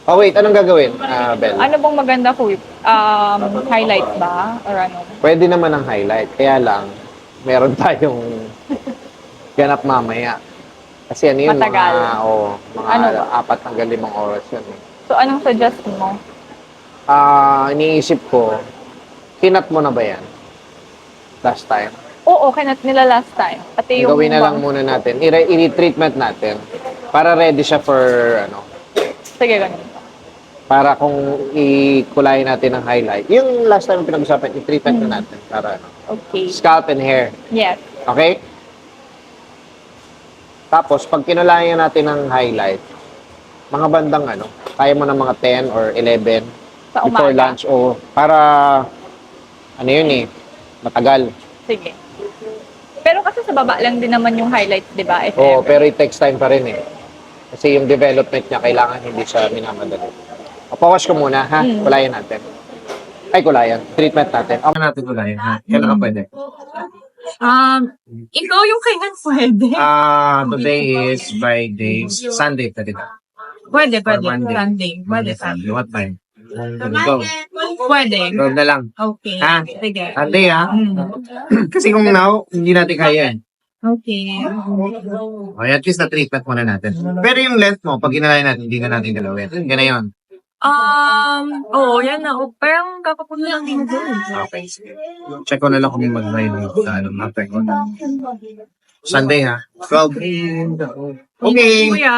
Oh, wait. Anong gagawin, Bel? Ano bang maganda ko? Highlight ba? Or ano? Pwede naman ang highlight. Kaya lang, meron tayong ganap mamaya. Kasi ano yun, Matagal. mga Ano ba? 4 hanggang 5 oras yun. Eh. So, anong suggest mo? Iniisip ko, kinat mo na ba yan? Last time? Oo, kinat nila last time. Pati yung Gawin na lang muna natin. I-treatment natin. Para ready siya for, Sige, ganun. para kung ikulay natin ng highlight. Yung last time pinag-usapan, i-treatment na natin. Para Okay. scalp and hair. Yes. Okay? Tapos, pag kinulayan natin ng highlight, mga bandang kaya mo ng mga 10 or 11 Sa before umaga. lunch o para, matagal. Sige. Pero kasi sa baba lang din naman yung highlights, di ba? If Oo, ever. pero it takes time pa rin eh. Kasi yung development niya, kailangan hindi siya minamadali. Pawash ko muna, ha? Kulayan natin. Ay, kulayan. Treatment natin. Okay natin kulayan, ha? Kailan ka pwede? Ikaw yung kailan pwede. Today is Friday. Sunday pwede na. Pwede, Monday. Sunday. Pwede, Sunday. What time? Go. Pwede. 12 na lang. Okay. Ha? Sige. Sunday, ha? Kasi kung now, hindi natin kaya. Okay. Okay, at least na-treatment muna natin. Pero yung length mo, pag ginalayan natin, hindi na natin galawin. Yan na yun. Oo, yan na. Parang kakapunta lang din doon. Okay. Check ko na lang kung may mag-ride sa after ko. Sunday, ha? 12. Okay. Kuya.